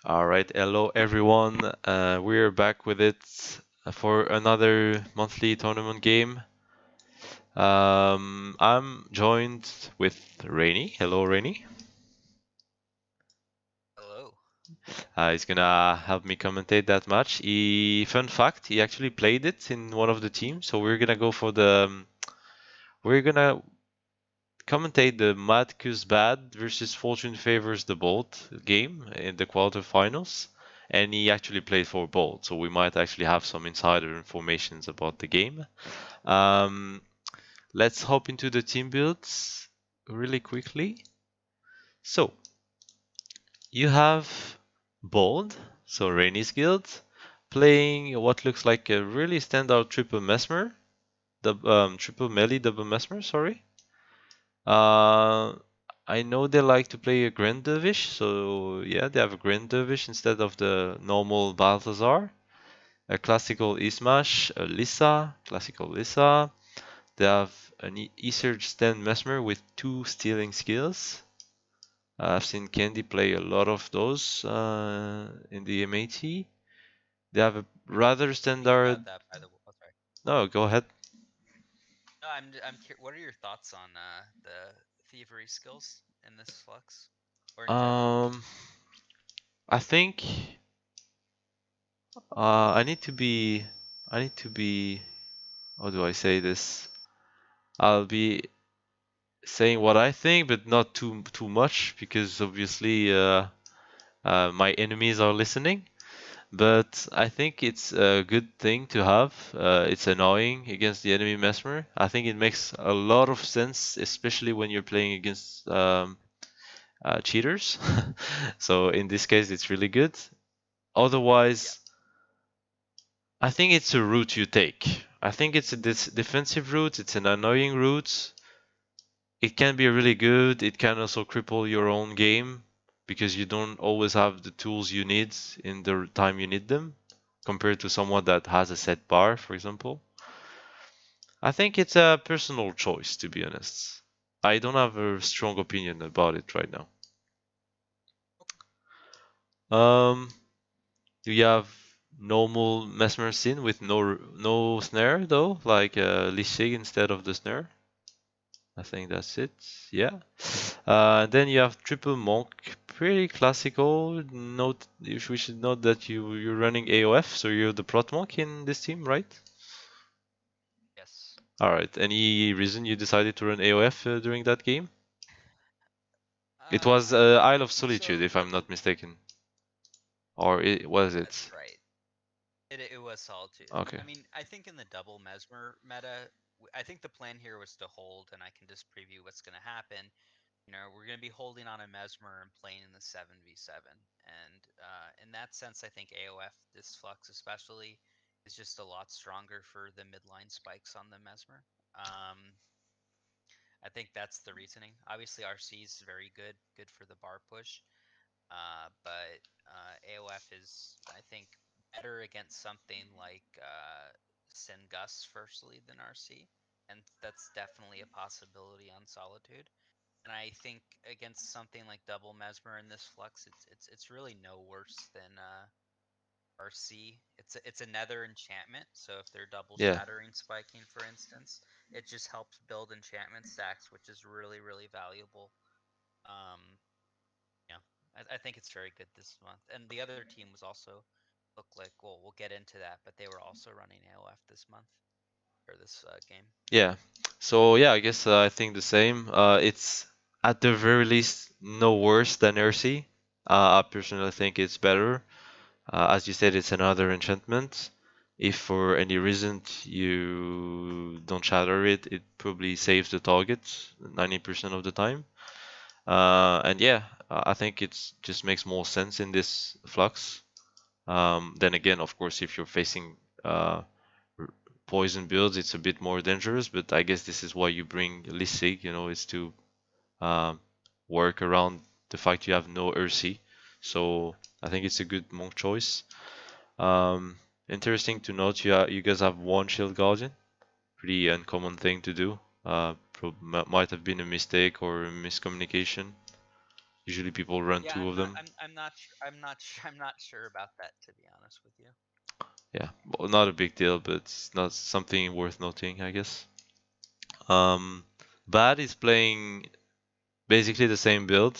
All right, hello everyone. We're back with it for another monthly tournament game. I'm joined with Rainy. Hello, Rainy. Hello. He's gonna help me commentate that match. Fun fact, he actually played it in one of the teams, so we're gonna go for we're gonna commentate the mAT Bad versus Fortune Favors the Bolt game in the quarterfinals. And he actually played for Bolt, so we might actually have some insider informations about the game. Um, let's hop into the team builds really quickly. So, you have Bold, so Rainy's guild, playing what looks like a really standout triple mesmer, triple melee double mesmer, sorry. Uh, I know they like to play a Grand Dervish, so yeah, they have a Grand Dervish instead of the normal Balthazar. A classical Ismash, a Lissa, classical Lissa. They have an Esurge Stand Mesmer with two stealing skills. I've seen Candy play a lot of those in the mAT. They have a rather Speaking standard. about that, by the way, oh, sorry. No, go ahead. No, I'm curious. What are your thoughts on the thievery skills in this flux, or in general? Um, I think I need to be. I need to be. How do I say this? I'll be saying what I think, but not too much because obviously my enemies are listening. But I think it's a good thing to have. It's annoying against the enemy mesmer. I think it makes a lot of sense, especially when you're playing against cheaters. So in this case, it's really good. Yeah. Otherwise, I think it's a route you take. I think it's a defensive route. It's an annoying route. It can be really good. It can also cripple your own game because you don't always have the tools you need in the time you need them compared to someone that has a set bar, for example. I think it's a personal choice, to be honest. I don't have a strong opinion about it right now. Um, do you have normal mesmer sin with no snare though, like Lishig instead of the snare? I think that's it. Yeah. Then you have triple monk, pretty classical. Note we should note that you're running AOF, so you're the prot monk in this team, right? Yes. All right. Any reason you decided to run AOF during that game? It was Isle of Solitude, So if I'm not mistaken, or was that's it? right. It was solitude. Okay. I mean, I think in the double mesmer meta, I think the plan here was to hold, and I can just preview what's going to happen. We're going to be holding on a mesmer and playing in the 7v7, and in that sense, I think AOF this flux especially is just a lot stronger for the midline spikes on the mesmer. I think that's the reasoning. Obviously, RC is very good for the bar push, but AOF is, I think, better against something like Singus firstly than RC, and that's definitely a possibility on Solitude. And I think against something like Double Mesmer in this flux, it's really no worse than RC. It's a Nether enchantment, so if they're double Yeah. shattering spiking, for instance, it just helps build enchantment stacks, which is really valuable. Um, yeah, I think it's very good this month. And the other team was also look like, well, we'll get into that, but they were also running AOF this month or this game. Yeah. So yeah, I guess I think the same. It's at the very least no worse than Ersi. I personally think it's better. As you said, it's another enchantment. If for any reason you don't shatter it, it probably saves the target 90% of the time. And yeah, I think it just makes more sense in this flux. Then again, of course, if you're facing poison builds, it's a bit more dangerous. But I guess this is why you bring Lissig, is to um, work around the fact you have no Ursi. So I think it's a good monk choice. Um, Interesting to note, you guys have one Shield Guardian. Pretty uncommon thing to do. Might have been a mistake or a miscommunication. Usually people run Yeah, two of them. I'm not sure. I'm not sure about that, to be honest with you. Yeah, well, not a big deal, but it's not something worth noting, I guess. Um, Bad is playing basically the same build.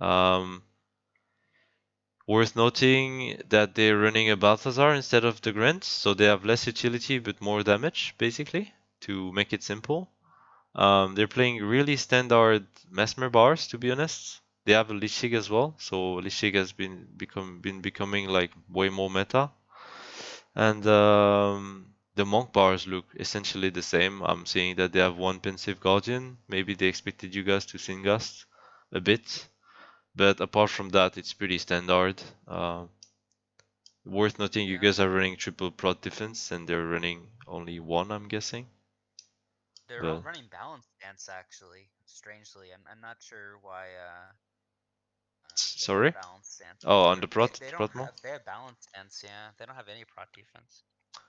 Um, Worth noting that they're running a Balthazar instead of the Grants, so they have less utility but more damage, basically, to make it simple. They're playing really standard Mesmer bars, to be honest. They have a Lichig as well, so Lichig has been becoming like way more meta. And the Monk bars look essentially the same. I'm seeing that they have one Pensive Guardian. Maybe they expected you guys to Singast a bit, but apart from that, it's pretty standard. Worth noting, you Yeah, guys are running triple prot defense, and they're running only one, I'm guessing. they're all But running balance stance actually. Strangely, I'm not sure why they have sorry. balance stance. Oh, on the They don't prot mo? have they have balance stance. Yeah, they don't have any prot defense.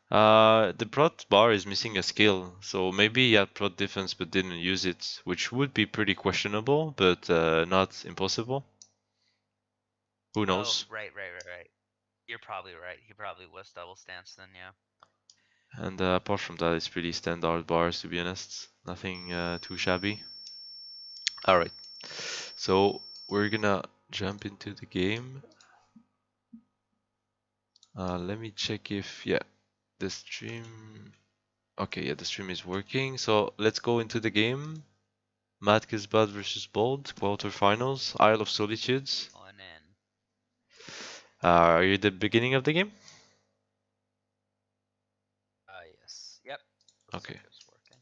The prot bar is missing a skill, so maybe he had prot defense but didn't use it, which would be pretty questionable, but not impossible. Who Oh, knows? right. You're probably right. He probably was double stance then. Yeah. And apart from that, it's pretty standard bars, to be honest. Nothing too shabby. Alright, so we're gonna jump into the game. Let me check if, yeah, the stream. Okay, yeah, the stream is working. So let's go into the game. Mad Bad versus Bold, quarterfinals, Isle of Solitudes. On in. Are you at the beginning of the game? Yes. Yep. Looks like Okay. it's working.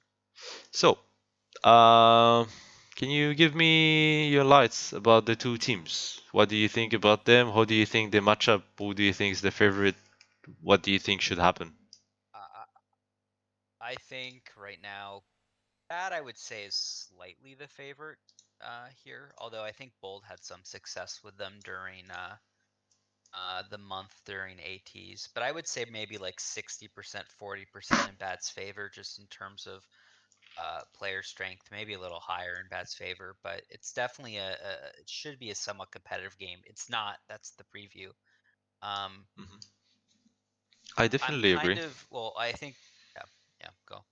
So, uh, can you give me your lights about the two teams? What do you think about them? How do you think they match up? Who do you think is the favorite? What do you think should happen? Uh, I think right now, that I would say is slightly the favorite here. Although I think Bold had some success with them during the month during ATs. But I would say maybe like 60%, 40% in Bad's favor, just in terms of player strength, maybe a little higher in Bad's favor. But it's definitely it should be a somewhat competitive game. It's not. That's the preview. Um, Mhm. I I'm definitely kind agree. of well. I think yeah, yeah. Go.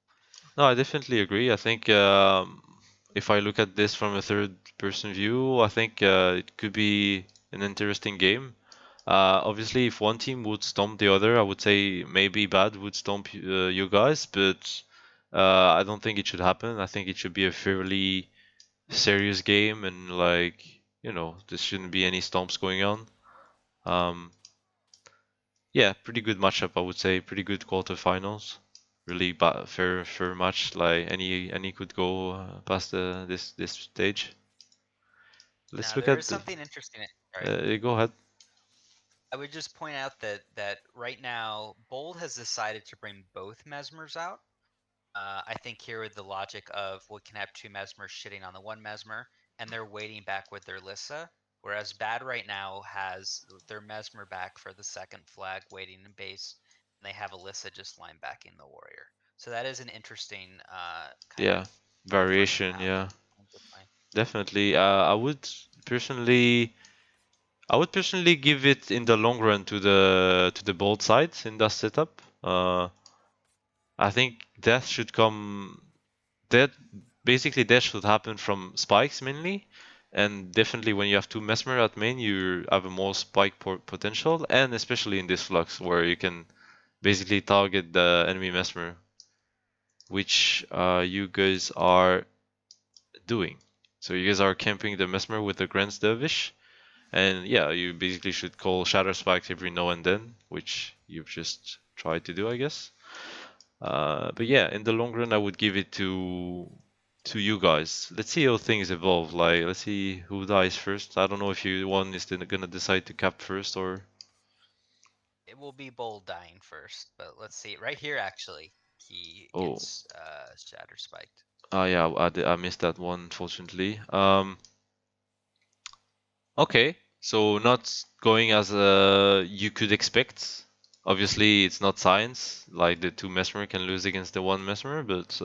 No, I definitely agree. I think if I look at this from a third person view, I think it could be an interesting game. Obviously, if one team would stomp the other, I would say maybe Bad would stomp you guys, but I don't think it should happen. I think it should be a fairly serious game and like, there shouldn't be any stomps going on. Um, yeah, pretty good matchup, I would say. Pretty good quarterfinals. Really fair match. Like any could go past this stage. Let's Now look there at is the. something interesting. Sorry. Go ahead. I would just point out that right now Bold has decided to bring both Mesmers out. I think here with the logic of we can have two Mesmers shitting on the one Mesmer, and they're waiting back with their Lissa. Whereas Bad right now has their Mesmer back for the second flag waiting in base, and they have Alyssa just line backing the warrior. So that is an interesting kind of Yeah, different variation. Yeah, play. definitely. Personally, I would personally give it in the long run to the bold side in that setup. I think death should come. That basically that should happen from spikes mainly, and definitely when you have two mesmer at main, you have a more spike potential, and especially in this flux where you can basically target the enemy mesmer, which you guys are doing. So you guys are camping the mesmer with the Grants Dervish, and yeah, you basically should call shatter spikes every now and then, which you've just tried to do, I guess. But yeah, in the long run, I would give it to you guys. Let's see how things evolve. Like, let's see who dies first. I don't know if you one is gonna decide to cap first or. It will be Bold dying first, but let's see. Right here, actually, he Oh, gets shatter spiked. yeah, I missed that one, unfortunately. Okay, so not going as you could expect. Obviously, it's not science. Like the two mesmer can lose against the one mesmer, but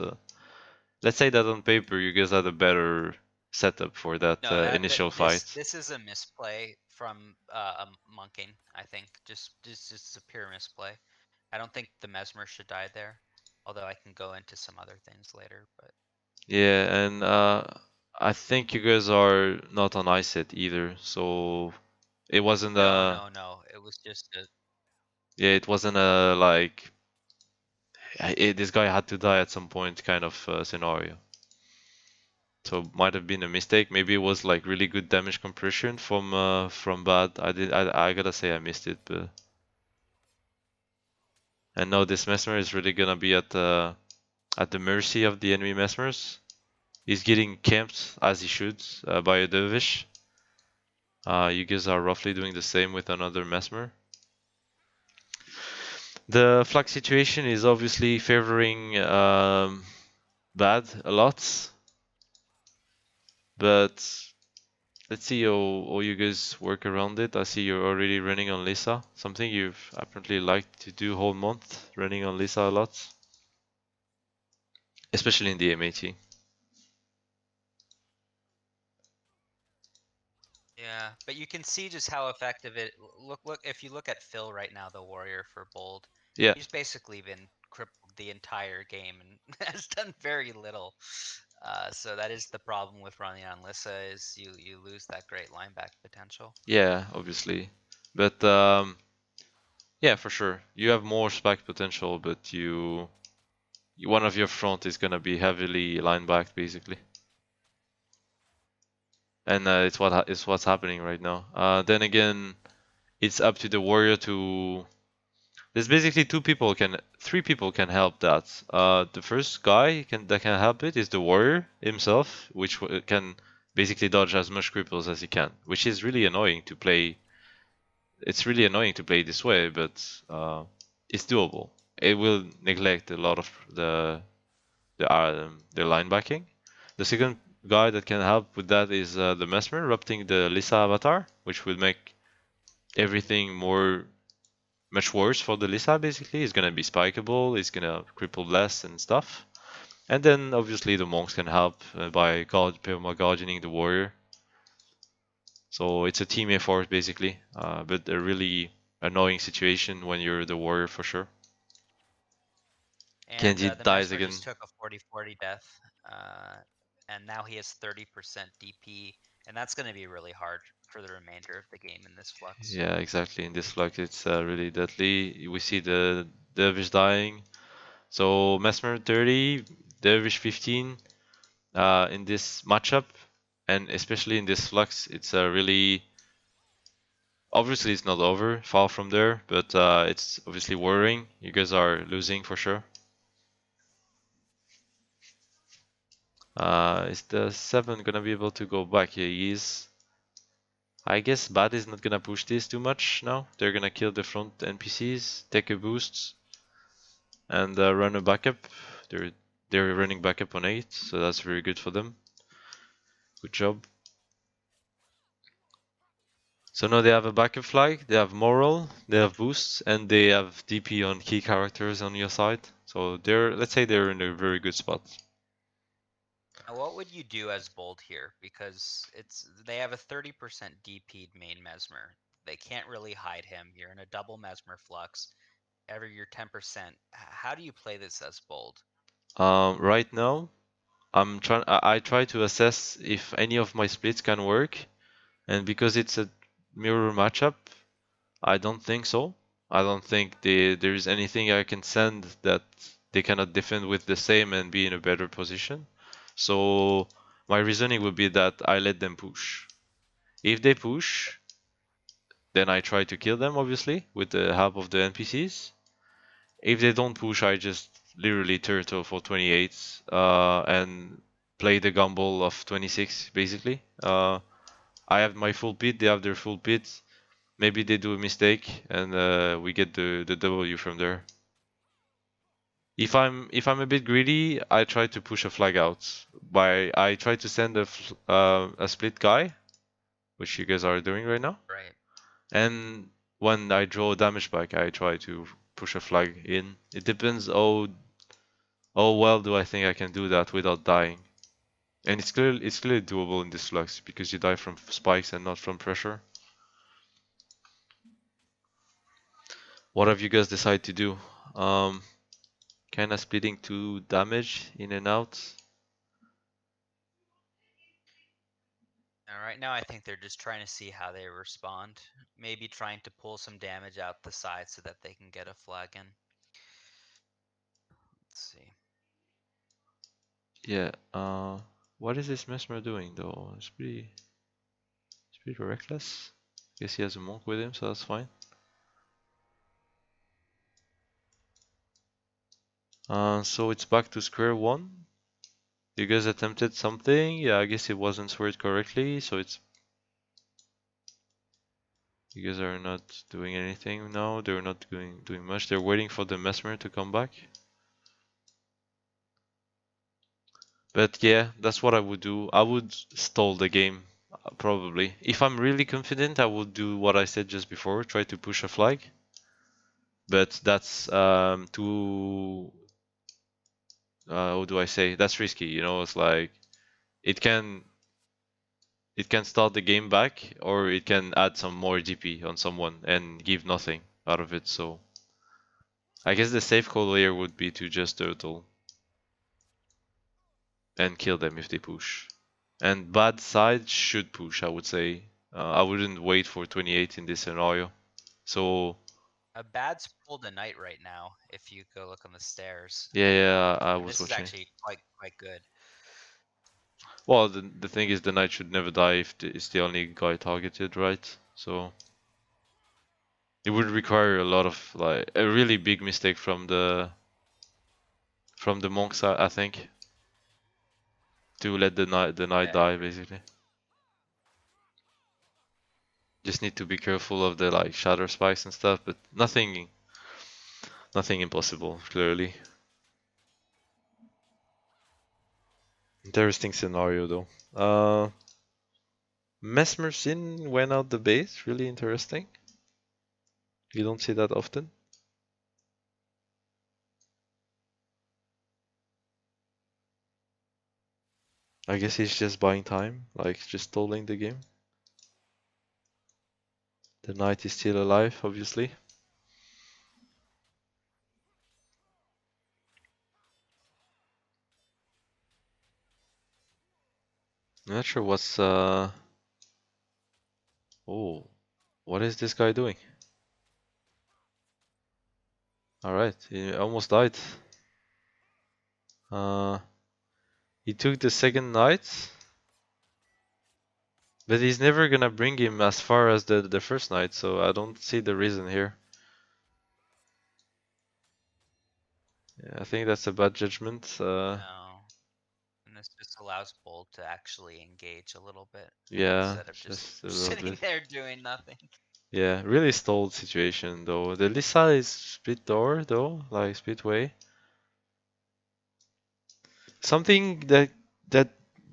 let's say that on paper, you guys had a better. setup for that No, initial this fight. this is a misplay from Monking. I think just a pure misplay. I don't think the Mesmer should die there, although I can go into some other things later. But Yeah, and I think you guys are not on ice set either, so it wasn't no, a no, no. It was just a yeah, it wasn't a like this guy had to die at some point kind of scenario. So might have been a mistake. Maybe it was like really good damage compression from bad. I gotta say I missed it, but and now this mesmer is really gonna be at the mercy of the enemy mesmers. He's getting camped as he should by a dervish. You guys are roughly doing the same with another mesmer. The flag situation is obviously favoring bad a lot, but let's see how you guys work around it. I see you're already running on Lisa, something you've apparently liked to do whole month, running on Lisa a lot, especially in the mAT. yeah. But you can see just how effective it. Look. If you look at Phil right now, the warrior for bold, Yeah, he's basically been crippled the entire game and has done very little. So that is the problem with running on Lissa is you lose that great lineback potential. yeah, obviously, but yeah, for sure, you have more spike potential, but one of your front is gonna be heavily line backed basically, and it's what's happening right now. Then again, it's up to the warrior to. There's basically three people can help that. The first guy that can help it is the warrior himself, which can basically dodge as much cripples as he can, which is really annoying to play. It's really annoying to play this way, but it's doable. It will neglect a lot of the line backing. The second guy that can help with that is the Mesmer, erupting the Lisa avatar, which will make everything much worse for the Lisa basically. It's gonna be spikeable, it's gonna cripple less and stuff. And then obviously the monks can help by perma guardianing the warrior. So it's a team effort basically, but a really annoying situation when you're the warrior for sure. And Candide the dies Mesmer again. just took a 40-40 death, and now he has 30% DP, and that's going to be really hard for the remainder of the game in this flux. Yeah, exactly. In this flux, it's really deadly. We see the Dervish dying. So Mesmer 30, Dervish 15 in this matchup, and especially in this flux, it's really obviously it's not over, far from there, but it's obviously worrying. You guys are losing for sure. Is the 7 gonna be able to go back? Yeah, he is. I guess Bad is not gonna push this too much now. They're gonna kill the front NPCs, take a boost, and run a backup. They're they're running backup on 8, so that's very good for them. Good job. So now they have a backup flag, they have moral, they have boosts, and they have DP on key characters on your side. So let's say they're in a very good spot. Now, what would you do as bold here? Because they have a 30% DP'd main Mesmer. They can't really hide him. You're in a double Mesmer flux. Every your 10%. How do you play this as bold? Right now, I try to assess if any of my splits can work, and because it's a mirror matchup, I don't think so. I don't think there is anything I can send that they cannot defend with the same and be in a better position. So my reasoning would be that I let them push. If they push, then I try to kill them, obviously, with the help of the NPCs. If they don't push, I just literally turtle for 28 and play the gamble of 26, basically. I have my full pit, they have their full pit. Maybe they do a mistake and we get the W from there. If I'm a bit greedy, I try to push a flag out. I try to send a split guy, which you guys are doing right now. Right. And when I draw damage back, I try to push a flag in. It depends how well do I think I can do that without dying. And it's clearly doable in this flux because you die from spikes and not from pressure. What have you guys decided to do? Um, Kinda splitting 2 damage in and out. Right now, I think they're just trying to see how they respond. Maybe trying to pull some damage out the side so that they can get a flag in. Let's see. Yeah, what is this Mesmer doing though? It's pretty reckless. Guess he has a monk with him, so that's fine. So it's back to square one. You guys attempted something? Yeah, I guess it wasn't squared correctly, so it's... You guys are not doing anything now, they're not doing much, they're waiting for the Mesmer to come back. But yeah, that's what I would do. I would stall the game, probably. If I'm really confident, I would do what I said just before, try to push a flag. But that's too... How do I say? That's risky, you know, it's like... It can it can start the game back, or it can add some more DP on someone and give nothing out of it, so... I guess the safe call here would be to just turtle and kill them if they push. And bad side should push, I would say. I wouldn't wait for 28 in this scenario. So Bad's pulled a knight right now. If you go look on the stairs, yeah, I and was this is watching. actually quite good. Well, the thing is, the knight should never die if it's the only guy targeted, right? So it would require a lot of, like, a really big mistake from the monks, I think, to let the knight Yeah, die, basically. Just need to be careful of the, like, shatter spikes and stuff, but nothing impossible, clearly. Interesting scenario though. Mesmer Sin went out the base, really interesting. You don't see that often. I guess he's just buying time, like just stalling the game. The knight is still alive, obviously. I'm not sure what's oh, what is this guy doing? Alright, he almost died. Uh he took the second knight, but he's never gonna bring him as far as the first knight, so I don't see the reason here. Yeah, I think that's a bad judgment. no, and this just allows Bold to actually engage a little bit Yeah, instead of just just a little sitting bit. there doing nothing. Yeah, really stalled situation though. The Lisa is split door though, like split way. Something that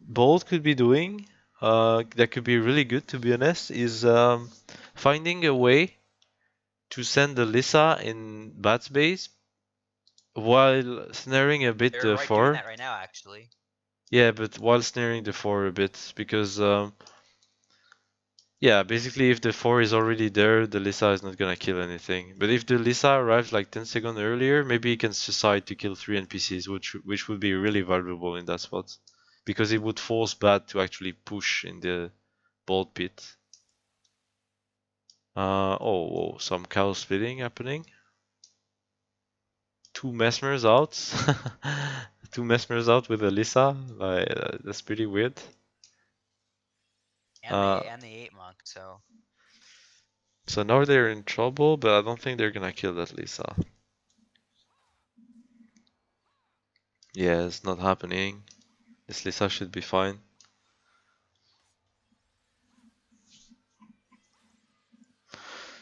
Bolt could be doing, that could be really good to be honest, is finding a way to send the Lisa in Bat's base while snaring a bit They're the right doing four. that right now, actually. Yeah, but while snaring the four a bit, because yeah, basically if the 4 is already there, the Lisa is not gonna kill anything. But if the Lisa arrives like 10 seconds earlier, maybe he can decide to kill 3 NPCs, which would be really valuable in that spot. Because it would force Bat to actually push in the bolt pit. Oh, some cow splitting happening. 2 Mesmers out. 2 Mesmers out with a Lisa. Like, that's pretty weird. And Uh, the 8 monk, so so now they're in trouble, but I don't think they're gonna kill that Lisa. Yeah, it's not happening. This Lisa should be fine.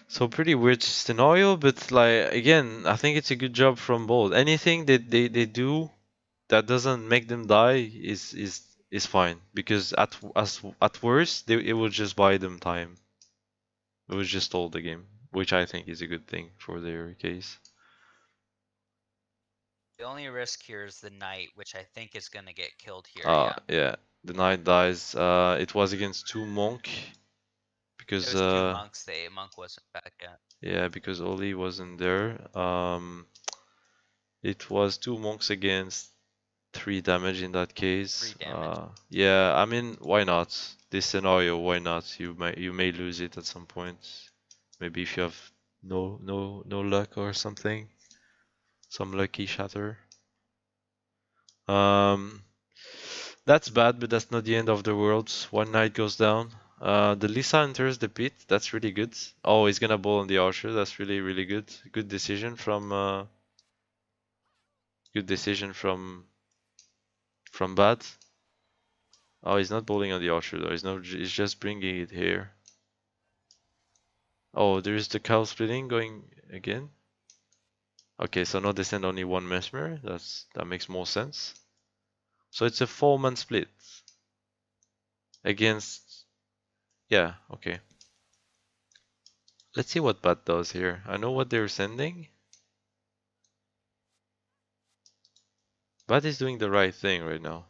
So pretty weird scenario, but like again, I think it's a good job from both. Anything that they do that doesn't make them die is fine because at worst it will just buy them time. It was just stall the game, which I think is a good thing for their case. the only risk here is the knight, which I think is gonna get killed here. Yeah. Yeah, The knight dies. It was against two monk It because was two monks. The monk wasn't back yet. yeah, because Oli wasn't there. It was two monks against three damage in that case. 3 damage. Yeah, I mean, why not? This scenario, why not? You may lose it at some point. Maybe if you have no luck or something, some lucky shatter. Um, that's bad, but that's not the end of the world. One knight goes down. The Lisa enters the pit. That's really good. Oh, he's gonna ball on the archer. That's really good. Good decision from bad. Oh, he's not bowling on the archer though. He's just bringing it here. Oh, there's the cow splitting going again. Okay, so no descent, only one mesmer. That makes more sense. So it's a 4-man split against. Yeah, okay. Let's see what Bat does here. I know what they're sending. Bat is doing the right thing right now.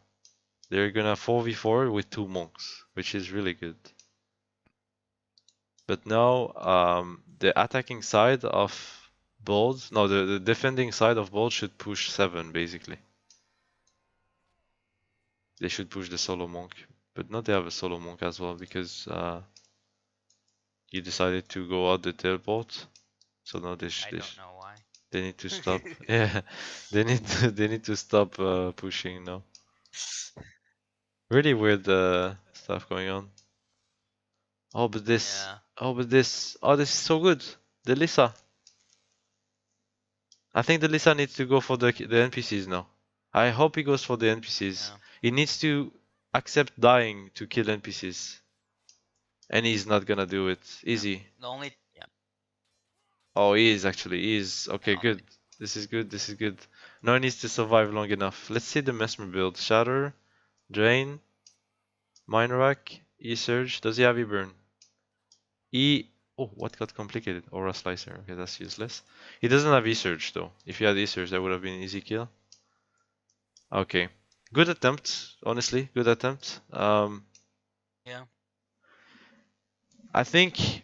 They're gonna 4v4 with two monks, which is really good. But now, the attacking side of Bold, no, the defending side of Bold should push 7 basically. They should push the solo monk, but not they have a solo monk as well because you decided to go out the teleport. So now I don't know why. they need to stop. Yeah, they need to stop pushing now. Really weird stuff going on. Oh, but this. Yeah. Oh, but this. Oh, this is so good. The Lisa. I think the Lisa needs to go for the NPCs now. I hope he goes for the NPCs. Yeah. He needs to accept dying to kill NPCs. And he's not gonna do it. Yeah. Easy. The only yeah. Oh, he is actually. He is. Yeah. Okay, good. This is good. This is good. Now he needs to survive long enough. Let's see the Mesmer build. Shatter, Drain, Minorac, E-Surge. Does he have E-Burn? E. Oh, what got complicated? Aura Slicer. Okay, that's useless. He doesn't have E-Surge though. If he had E-Surge, that would have been an easy kill. Okay. Good attempt, honestly. Good attempt. Yeah. I think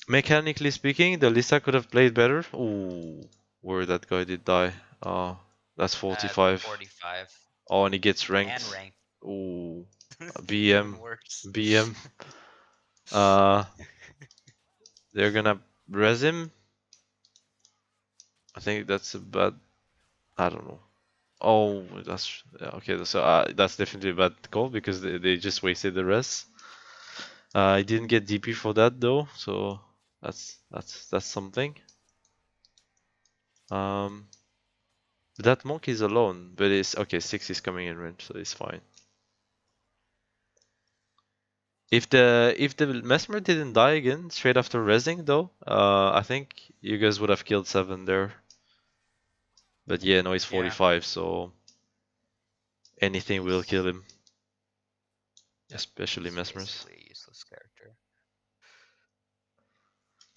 mechanically speaking, the Lisa could have played better. Ooh, where that guy did die. Oh, that's 45. 45 Oh, and he gets and ranked. ranked. Ooh, Even BM, worse. BM. Uh, they're gonna res him. I think that's a bad. I don't know. Oh, that's yeah, okay. So that's definitely a bad call because they just wasted the res. I didn't get DP for that though, so that's something. Um, that monk is alone, but it's okay. 6 is coming in range, so it's fine. If the mesmer didn't die again straight after resing though, I think you guys would have killed 7 there. But yeah, no, he's Yeah. 45, so anything will He's kill him, yep. especially He's mesmers. basically a useless character.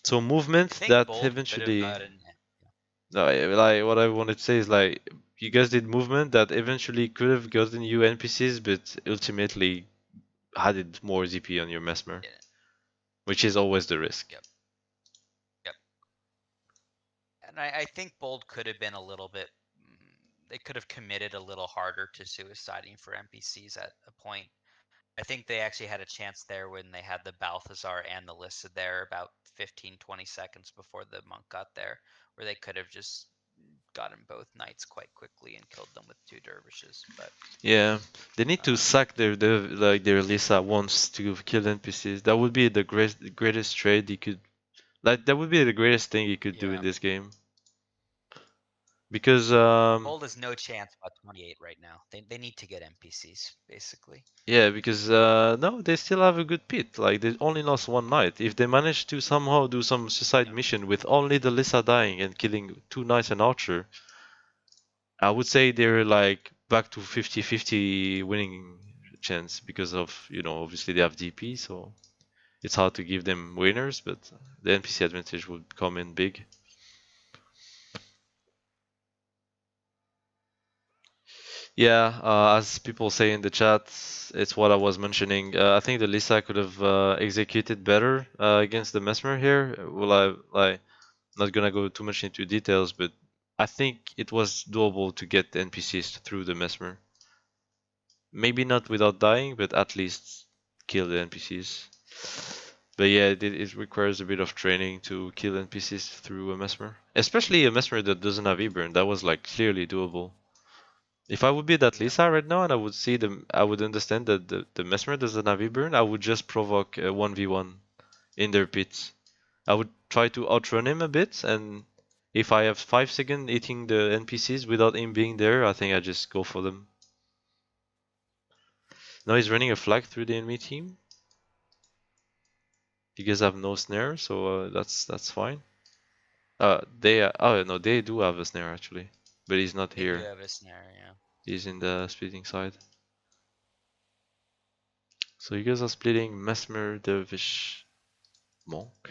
So I movement think that Bold could have eventually, gotten no, like what I wanted to say is like you guys did movement that eventually could have gotten you NPCs, but ultimately added more ZP on your mesmer, yeah. which is always the risk. Yep. Yep. And I think Bold could have been a little bit. They could have committed a little harder to suiciding for NPCs at a point. I think they actually had a chance there when they had the Balthazar and the Lissa there about 15, 20 seconds before the monk got there, where they could have just gotten both knights quite quickly and killed them with 2 dervishes. But Yeah, they need to um, sack their Lisa once to kill NPCs. That would be the greatest trade you could like. That would be the greatest thing you could do in yeah, this game because Bold has no chance about 28 right now. They need to get NPCs basically. yeah, because no, they still have a good pit. Like they only lost one knight. If they manage to somehow do some suicide Yeah, mission with only the Lisa dying and killing two knights and archer, I would say they're like back to 50-50 winning chance because of, obviously they have DP, so it's hard to give them winners, but the NPC advantage would come in big. Yeah, as people say in the chat, it's what I was mentioning. I think the Lisa could have executed better against the Mesmer here. Well, like not gonna go too much into details, but I think it was doable to get NPCs through the Mesmer. Maybe not without dying, but at least kill the NPCs. But yeah, it requires a bit of training to kill NPCs through a Mesmer, especially a Mesmer that doesn't have E-burn. That was like clearly doable. If I would be that Yep. Lisa right now and I would see them, I would understand that the Mesmer doesn't have E-burn. I would just provoke a 1v1 in their pits. I would try to outrun him a bit, and if I have 5 seconds eating the NPCs without him being there, I think I just go for them. Now he's running a flag through the enemy team. You guys have no snare, so that's fine. Oh no, they do have a snare actually, but he's not They do here. have a snare, yeah. He's in the splitting side. So you guys are splitting Mesmer, Dervish, Monk,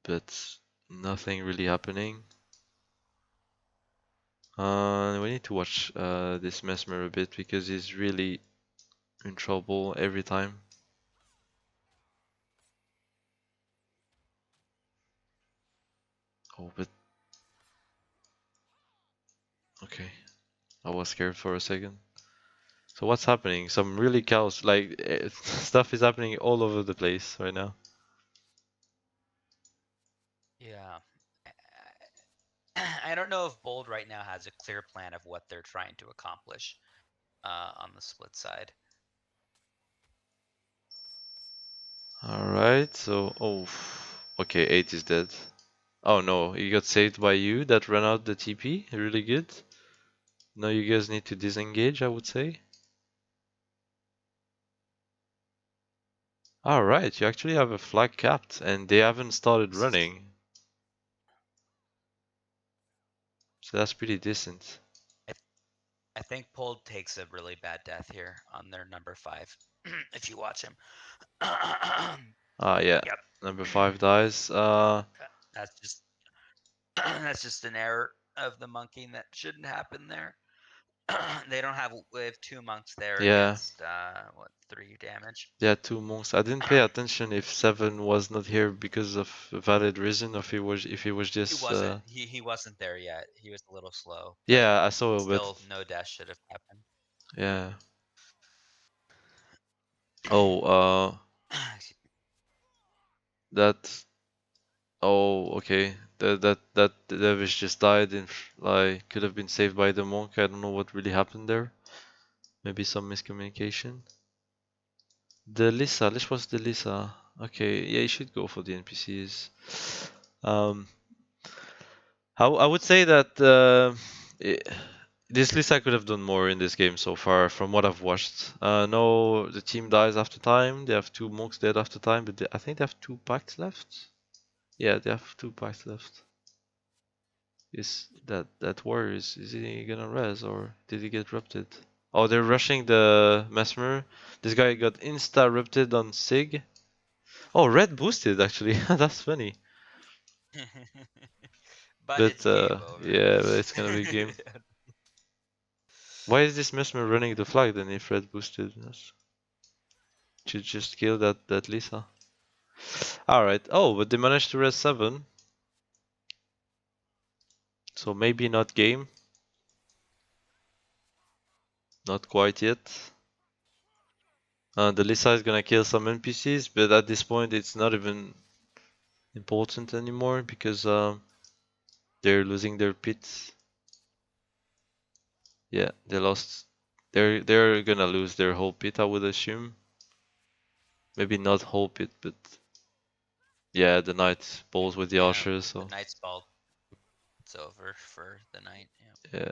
but nothing really happening. We need to watch this Mesmer a bit because he's really in trouble every time. Oh, but okay. I was scared for a second. So what's happening? Some really chaos, like stuff is happening all over the place right now. Yeah. I don't know if Bold right now has a clear plan of what they're trying to accomplish on the split side. Alright, so okay, 8 is dead. Oh no, he got saved by you that ran out the TP. Really good. Now you guys need to disengage, I would say. Alright, you actually have a flag capped and they haven't started This is. running. So that's pretty decent. I, I think Bold takes a really bad death here on their number 5. If you watch him. Ah yeah, Yep. number 5 dies. That's just that's just an error of the monkey that shouldn't happen there. They don't have we have 2 monks there Yeah, against what 3 damage. yeah, 2 monks. I didn't pay attention if 7 was not here because of a valid reason, or if he was He just wasn't. He wasn't there yet. He was a little slow, but yeah, I saw, but still no death should have happened. yeah. Oh, that. Oh, okay. That the dervish just died and like could have been saved by the monk. I don't know what really happened there. Maybe some miscommunication. The Lisa, which was the Lisa? Okay, yeah, you should go for the NPCs. Um, I would say that i this Lisa could have done more in this game so far, from what I've watched. No, the team dies after time. They have 2 monks dead after time, but I think they have 2 packs left. Yeah, they have 2 packs left. Is that warrior is he gonna res or did he get rupted? Oh, they're rushing the Mesmer. This guy got insta rupted on Sig. Oh, red boosted actually. That's funny. But But it's game over. yeah, but it's gonna be game. Why is this Mesmer running the flag then if red boosted? Should just kill that Lisa. Alright. Oh, but they managed to res 7. So maybe not game. Not quite yet. The Lisa is gonna kill some NPCs, but at this point it's not even important anymore because they're losing their pits. Yeah, they lost. They're gonna lose their whole pit, I would assume. Maybe not whole pit, but yeah, the knight bowls with the Yeah, archers, the so night's ball. It's over for the night. Yeah. yeah,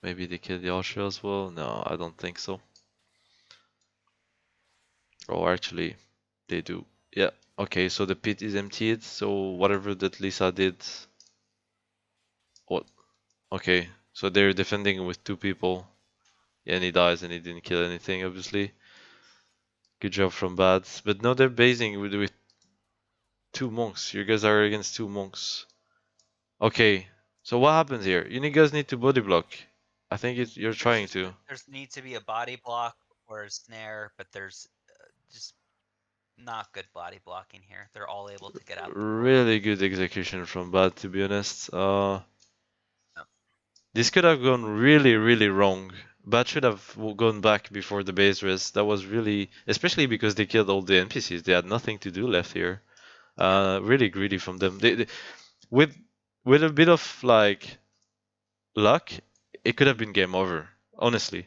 maybe they kill the archer as well. No, I don't think so. Oh, actually, they do. Yeah. Okay, so the pit is emptied. So whatever that Lisa did, what? Okay, so they're defending with 2 people. Yeah, and he dies and he didn't kill anything, obviously. Good job from Bads. But no, they're basing with 2 monks. You guys are against 2 monks. Okay. So what happens here? You guys need to body block. I think you're trying to. There's need to be a body block or a snare, but there's just not good body blocking here. They're all able to get out the portal. Really good execution from Bad, to be honest. Yep. This could have gone really, really wrong. Bad should have gone back before the base res. That was really, especially because they killed all the NPCs. They had nothing to do left here. Yep. Really greedy from them. With with a bit of like luck, it could have been game over. Honestly,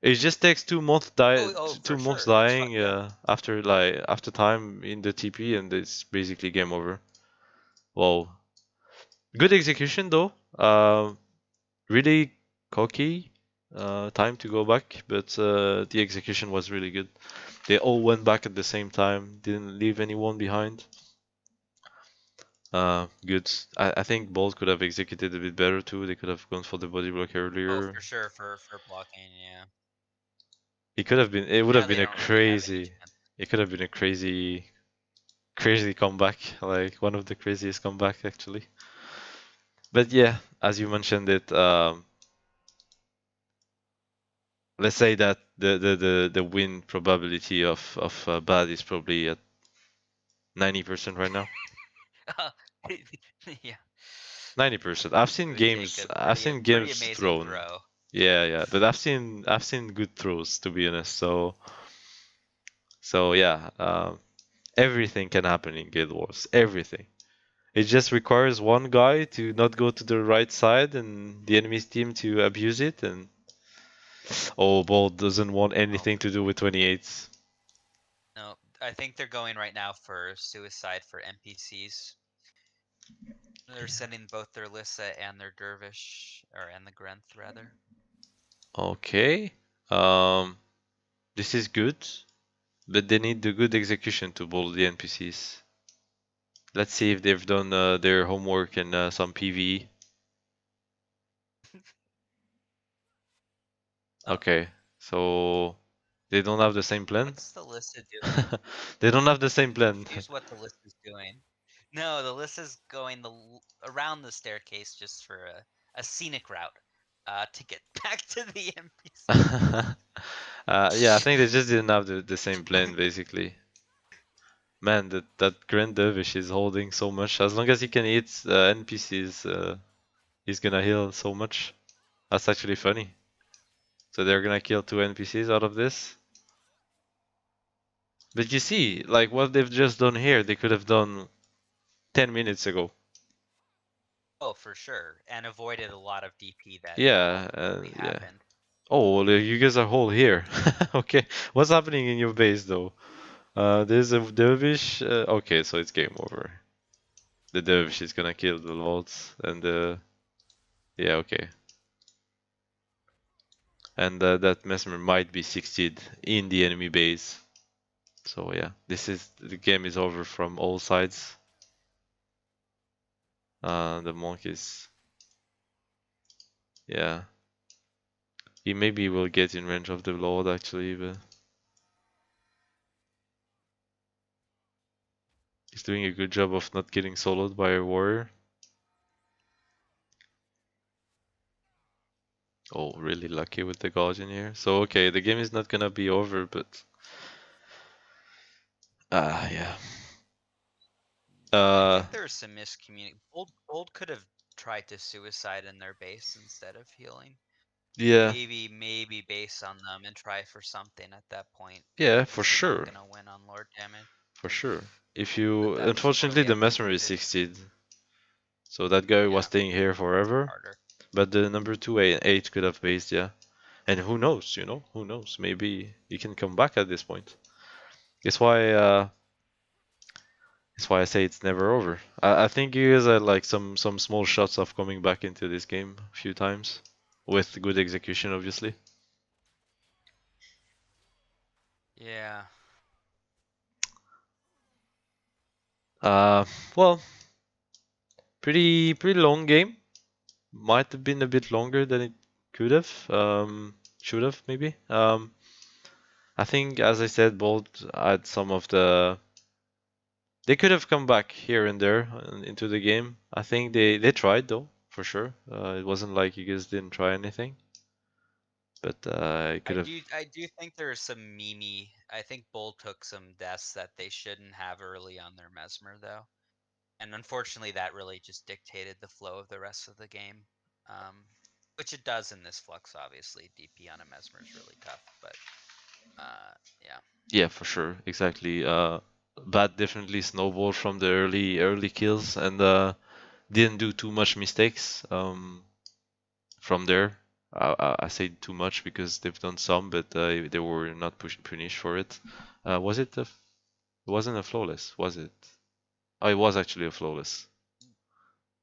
it just takes 2 months For 2 months sure. It's fine. dying Yeah. after time in the TP, and it's basically game over. Wow, good execution though. Really cocky. Time to go back, but the execution was really good. They all went back at the same time, didn't leave anyone behind. Good. I think Bolt could have executed a bit better too. They could have gone for the body block Oh, earlier. for sure. For blocking. Yeah. It could have been. It would Now have they been a don't really have any crazy. chance. It could have been a crazy, crazy comeback. Like one of the craziest comeback actually. But yeah, as you mentioned it, let's say that the win probability of Bad is probably at 90% right now. Yeah. 90%. It would take a I've seen pretty games amazing thrown. throw. Yeah, yeah, but I've seen good throws to be honest. So yeah, everything can happen in Guild Wars. Everything. It just requires one guy to not go to the right side and the enemy's team to abuse it. And oh, Bolt doesn't want Oh, anything to do with 28s. no. I think they're going right now for suicide for NPCs. They're sending both their Lissa and their Dervish, or and the Grenth rather. Okay. Um, this is good, but they need the good execution to bolt the NPCs. Let's see if they've done their homework in some PvE. Oh, Okay, so they don't have the same plan. what's the Lissa doing? They don't have the same I'm plan. confused what the Lissa's doing. No, the Lissa's going around the staircase just for a scenic route, to get back to the NPC. Yeah, I think they just didn't have the same plan basically. Man, that Grand Dervish is holding so much. As long as he can eat NPCs, he's gonna heal so much. That's actually funny. So they're gonna kill 2 NPCs out of this. But you see, like what they've just done here, they could have done 10 minutes ago. Oh, for sure, and avoided a lot of DP that Yeah, ultimately yeah. happened. Oh, well, you guys are all here. Okay, what's happening in your base though? There's a dervish. Okay, so it's game over. The dervish is gonna kill the lords, and yeah, okay. And that mesmer might be succeed in the enemy base. So yeah, the game is over from all sides. The monk is, yeah, he maybe will get in range of the lord actually, but he's doing a good job of not getting soloed by a warrior. Oh, really lucky with the guardian here. So okay, the game is not gonna be over, but yeah. I Uh, think there's some miscommunication. Bold could have tried to suicide in their base instead of healing. yeah, Maybe base on them and try for something at that point. yeah, for Because you're not sure, gonna win on Lord damage. for sure. If But you, that was unfortunately, poorly the mesmer is executed. 16, so that guy was Yeah, staying here forever. harder. But the number 8 could have based, yeah. And who knows, you know? Who knows? Maybe he can come back at this point. That's why, that's why I say it's never over. I think you guys had like some small shots of coming back into this game a few times with good execution, obviously. Yeah. Uh, well, pretty long game. Might have been a bit longer than it could have. Should have maybe. I think, as I said, Bolt had some of the. They could have come back here and there into the game. I think they tried though. for sure. It wasn't like you guys didn't try anything, but it could have. I do think there is some memey. I think Bull took some deaths that they shouldn't have early on their Mesmer though, and unfortunately that really just dictated the flow of the rest of the game, which it does in this flux. Obviously, DP on a Mesmer is really tough, but yeah. Yeah, for sure, exactly. Bat definitely snowballed from the early kills and didn't do too much mistakes from there. I say too much because they've done some, but they were not punished for it. Was it it wasn't a flawless, was it? Oh, it was actually a flawless.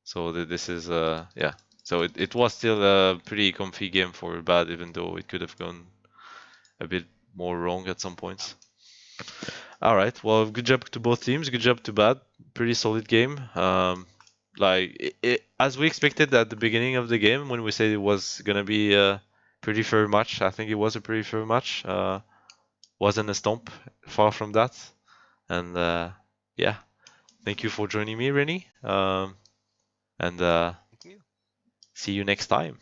So this is yeah. So it was still a pretty comfy game for Bad, even though it could have gone a bit more wrong at some points. All right. Well, good job to both teams. Good job to Bad. Pretty solid game. Like as we expected at the beginning of the game when we said it was gonna be a pretty fair match. I think it was a pretty fair match. Wasn't a stomp. Far from that. And yeah, thank you for joining me, Rennie. And Thank you. see you next time.